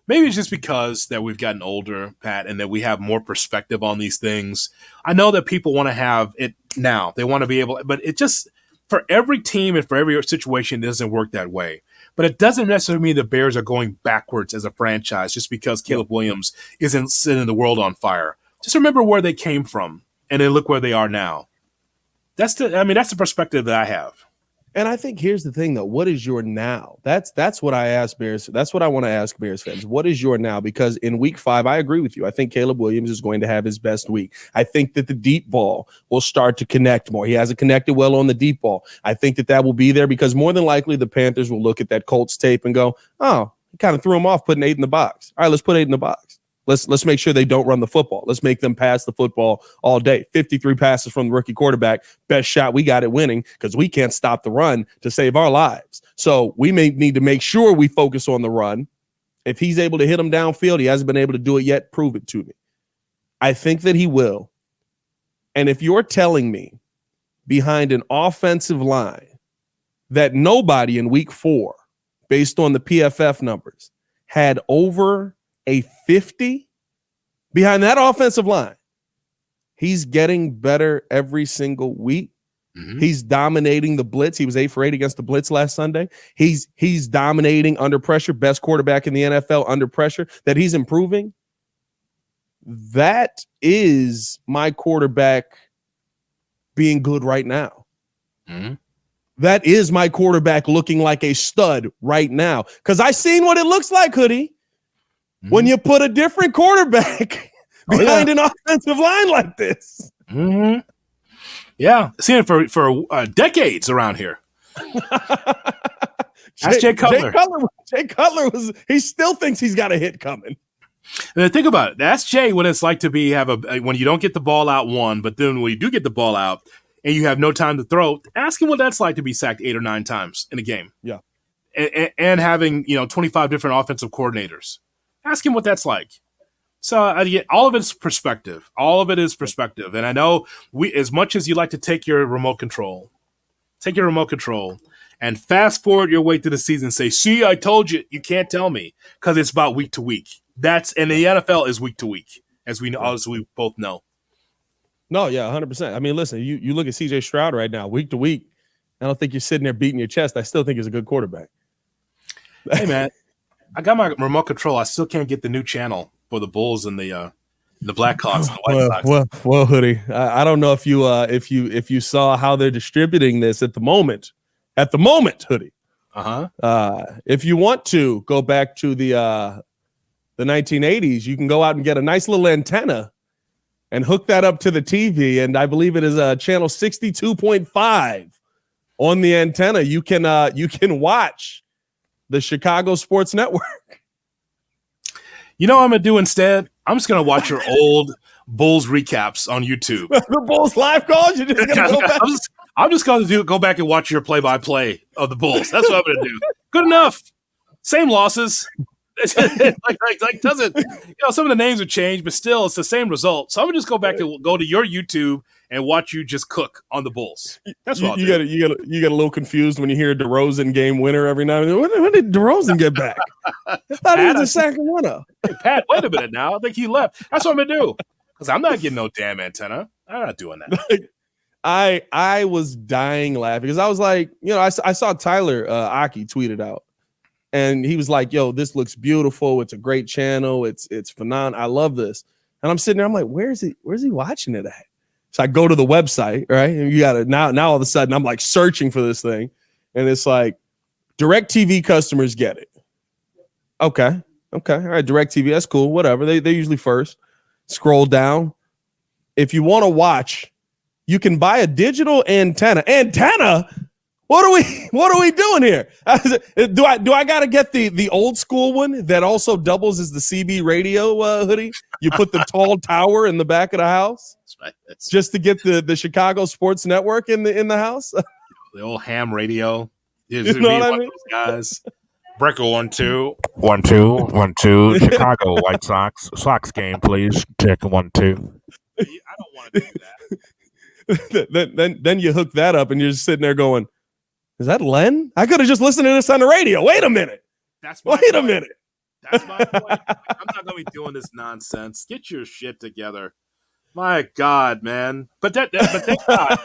Maybe it's just because that we've gotten older, Pat, and that we have more perspective on these things. I know that people want to have it now. They want to be able, but it just, for every team and for every situation, it doesn't work that way. But it doesn't necessarily mean the Bears are going backwards as a franchise just because Caleb Williams isn't setting the world on fire. Just remember where they came from, and then look where they are now. That's the perspective that I have. And I think here's the thing, though. What is your now? That's what I ask Bears. That's what I want to ask Bears fans. What is your now? Because in week 5, I agree with you. I think Caleb Williams is going to have his best week. I think that the deep ball will start to connect more. He hasn't connected well on the deep ball. I think that will be there because more than likely the Panthers will look at that Colts tape and go, oh, he kind of threw him off putting 8 in the box. All right, let's put 8 in the box. Let's make sure they don't run the football. Let's make them pass the football all day. 53 passes from the rookie quarterback. Best shot we got at winning because we can't stop the run to save our lives. So we may need to make sure we focus on the run. If he's able to hit him downfield, he hasn't been able to do it yet. Prove it to me. I think that he will. And if you're telling me behind an offensive line that nobody in week 4, based on the PFF numbers, had over a 50 behind that offensive line, he's getting better every single week. Mm-hmm. He's dominating the blitz. He was 8 for 8 against the blitz last Sunday. He's dominating under pressure, best quarterback in the NFL under pressure, that he's improving. That is my quarterback being good right now. Mm-hmm. That is my quarterback looking like a stud right now. Because I seen what it looks like, Hoodie. Mm-hmm. When you put a different quarterback behind an offensive line like this. Mm-hmm. Yeah, seen it for decades around here. That's Jay Cutler. Jay Cutler he still thinks he's got a hit coming. And think about it. That's Jay when it's like to when you don't get the ball out one, but then when you do get the ball out and you have no time to throw, ask him what that's like to be sacked 8 or 9 times in a game. Yeah, and having 25 different offensive coordinators. Ask him what that's like. So all of it is perspective. All of it is perspective. And I know as much as you like to take your remote control and fast forward your way through the season and say, see, I told you, you can't tell me, because it's about week to week. And the NFL is week to week, as we both know. No, yeah, 100%. I mean, listen, you look at CJ Stroud right now, week to week. I don't think you're sitting there beating your chest. I still think he's a good quarterback. Hey, man. I got my remote control. I still can't get the new channel for the Bulls and the Blackhawks and the White Sox. Well, Hoodie, I don't know if you saw how they're distributing this at the moment. At the moment, Hoodie. If you want to go back to the 1980s, you can go out and get a nice little antenna and hook that up to the TV. And I believe it is channel 62.5 on the antenna. You can watch the Chicago Sports Network. You know what I'm going to do instead? I'm just going to watch your old Bulls recaps on YouTube. The Bulls live calls? You're just going to go back? I'm just going to go back and watch your play-by-play of the Bulls. That's what I'm going to do. Good enough. Same losses. Doesn't some of the names have changed, but still it's the same result. So I'm gonna just go back and go to your YouTube and watch you just cook on the Bulls. That's what you get a little confused when you hear DeRozan game winner every now and then. When did DeRozan get back? I thought he was the second winner. Hey, Pat, wait a minute now. I think he left. That's what I'm gonna do. Because I'm not getting no damn antenna. I'm not doing that. I was dying laughing because I was like, I saw Tyler Aki tweet it out. And he was like, yo, this looks beautiful. It's a great channel. It's phenomenal. I love this. And I'm sitting there. I'm like, where's he watching it at? So I go to the website, right? And you got to now all of a sudden I'm like searching for this thing. And it's like DirecTV customers get it. Okay. All right. DirecTV. That's cool. Whatever. They're usually first. Scroll down. If you want to watch, you can buy a digital antenna. What are we doing here? Do I got to get the old school one that also doubles as the CB radio hoodie? You put the tall tower in the back of the house. That's right. Just to get the Chicago Sports Network in the house. The old ham radio. You know what I mean? Guys. Breakout 1 2. 1 2 1 2. Chicago White Sox game, please. Check 1 2. I don't want to do that. then you hook that up and you're just sitting there going, is that Len? I could have just listened to this on the radio. Wait a minute. That's my minute. That's my point. I'm not going to be doing this nonsense. Get your shit together. My God, man. But thank God.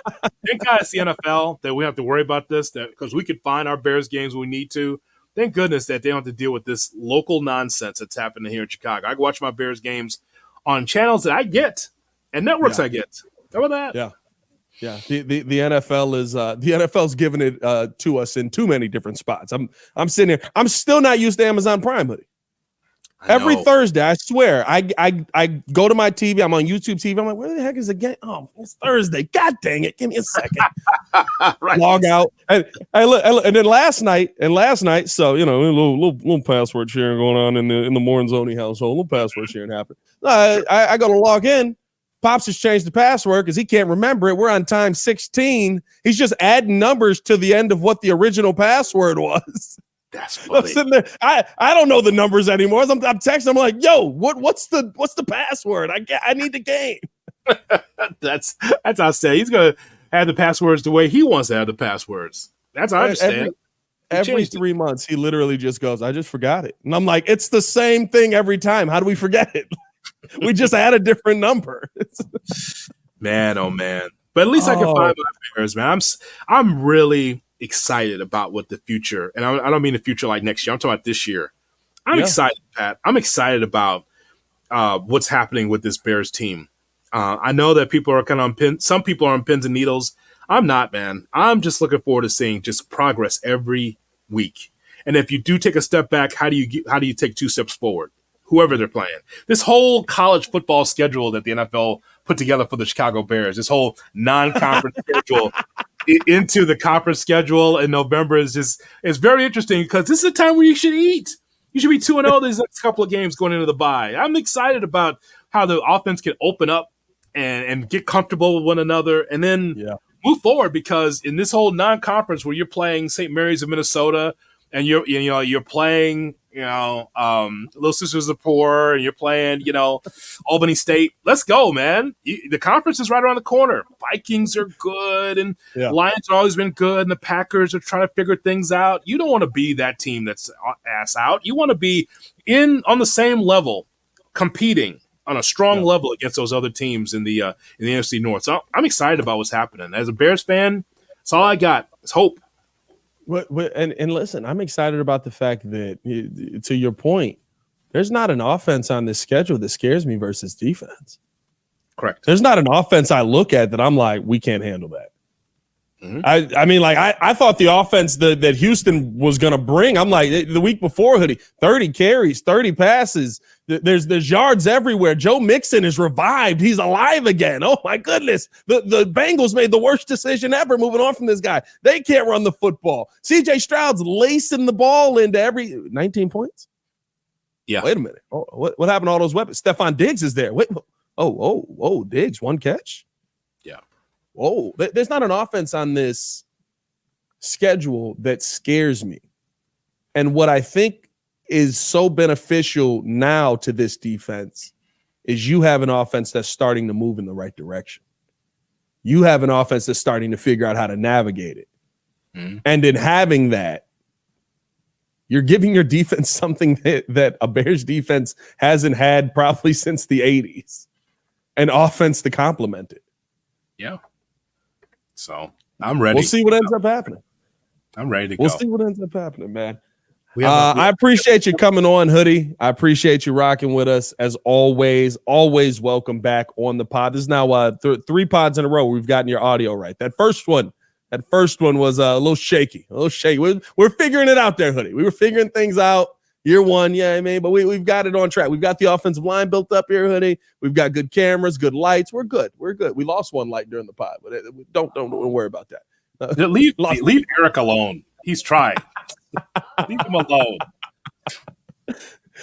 Thank God it's the NFL that we have to worry about this, because we could find our Bears games when we need to. Thank goodness that they don't have to deal with this local nonsense that's happening here in Chicago. I can watch my Bears games on channels that I get and networks I get. How about that? Yeah. Yeah, the NFL is giving it to us in too many different spots. I'm sitting here. I'm still not used to Amazon Prime hoodie. Every Thursday, I swear, I go to my TV. I'm on YouTube TV. I'm like, where the heck is the game? Oh, it's Thursday. God dang it! Give me a second. Right. Log out. And and then last night. So a little password sharing going on in the Moranzoni household. A little password sharing happened. I go to log in. Pops has changed the password because he can't remember it. We're on time 16. He's just adding numbers to the end of what the original password was. That's funny. I'm sitting there. I don't know the numbers anymore. I'm texting. I'm like, yo, what's the password? I need the game. That's how I say he's gonna have the passwords the way he wants to have the passwords. That's how I understand. Every 3 months, he literally just goes, I just forgot it. And I'm like, it's the same thing every time. How do we forget it? We just add a different number. Man, oh man. But at least I can find my Bears, man. I'm really excited about what the future, and I don't mean the future like next year. I'm talking about this year. I'm excited, Pat. I'm excited about what's happening with this Bears team. I know that people are kind of on pins. Some people are on pins and needles. I'm not, man. I'm just looking forward to seeing just progress every week. And if you do take a step back, how do you take 2 steps forward? Whoever they're playing. This whole college football schedule that the NFL put together for the Chicago Bears, this whole non-conference schedule into the conference schedule in November is very interesting, because this is a time where you should eat. You should be 2-0 these next couple of games going into the bye. I'm excited about how the offense can open up and get comfortable with one another and then move forward, because in this whole non-conference where you're playing St. Mary's of Minnesota and you're playing Little Sisters of the Poor, and you're playing, Albany State. Let's go, man. The conference is right around the corner. Vikings are good, and Lions have always been good, and the Packers are trying to figure things out. You don't want to be that team that's ass out. You want to be on the same level, competing on a strong level against those other teams in the NFC North. So I'm excited about what's happening. As a Bears fan, that's all I got. It's hope. And listen, I'm excited about the fact that, to your point, there's not an offense on this schedule that scares me versus defense. Correct. There's not an offense I look at that I'm like, we can't handle that. Mm-hmm. I mean, like I thought the offense that Houston was going to bring, I'm like, the week before, hoodie, 30 carries, 30 passes. There's yards everywhere. Joe Mixon is revived. He's alive again. Oh, my goodness. The Bengals made the worst decision ever moving on from this guy. They can't run the football. C.J. Stroud's lacing the ball into every 19 points. Yeah. Wait a minute. Oh, what happened to all those weapons? Stephon Diggs is there. Wait. Oh, Diggs, 1 catch? Yeah. whoa, there's not an offense on this schedule that scares me. And what I think is so beneficial now to this defense is you have an offense that's starting to move in the right direction. You have an offense that's starting to figure out how to navigate it. Mm-hmm. And in having that, you're giving your defense something that a Bears defense hasn't had probably since the 80s, an offense to complement it. Yeah. So I'm ready. We'll see what ends up happening. I'm ready to go. We'll see what ends up happening, man. I appreciate you coming on, Hoodie. I appreciate you rocking with us as always. Always welcome back on the pod. This is now 3 pods in a row. We've gotten your audio right. That first one was a little shaky. We're figuring it out there, Hoodie. We were figuring things out. Year one, yeah, I mean, but we've got it on track. We've got the offensive line built up here, Hoodie. We've got good cameras, good lights. We're good. We lost one light during the pod, but don't worry about that. Leave Eric alone. He's trying. Leave him alone.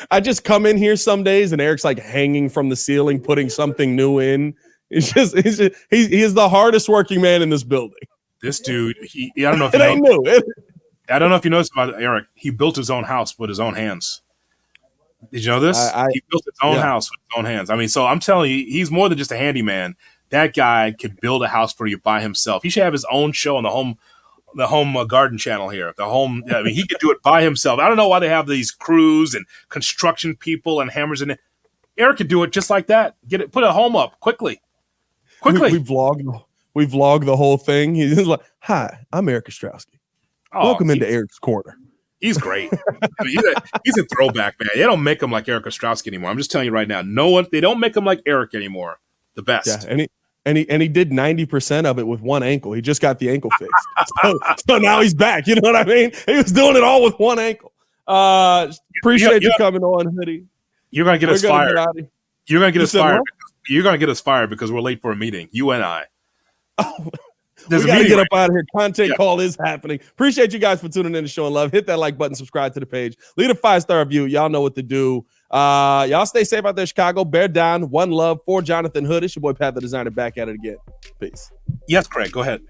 I just come in here some days and Eric's like hanging from the ceiling, putting something new in. He is the hardest working man in this building. This dude, I don't know if you know. I don't know if you noticed about Eric. He built his own house with his own hands. Did you know this? He built his own house with his own hands. I mean, so I'm telling you, he's more than just a handyman. That guy could build a house for you by himself. He should have his own show on the home garden channel here. I mean, he could do it by himself. I don't know why they have these crews and construction people and hammers in it. Eric could do it just like that. Put a home up quickly. We vlog the whole thing. He's like, "Hi, I'm Eric Ostrowski. Welcome into Eric's Corner." He's great. I mean, he's a throwback, man. They don't make him like Eric Ostrowski anymore. I'm just telling you right now. They don't make him like Eric anymore. The best. Yeah, and he did 90% of it with one ankle. He just got the ankle fixed. So now he's back. You know what I mean? He was doing it all with one ankle. Appreciate you coming on, Hoodie. You're gonna get us fired. You're gonna get us fired. You're gonna get us fired because we're late for a meeting. You and I. We got to get up out of here. Content call is happening. Appreciate you guys for tuning in and showing love. Hit that like button, subscribe to the page. Leave a 5-star review. Y'all know what to do. Y'all stay safe out there, Chicago. Bear down. One love for Jonathan Hood. It's your boy Pat the Designer back at it again. Peace. Yes, Craig. Go ahead.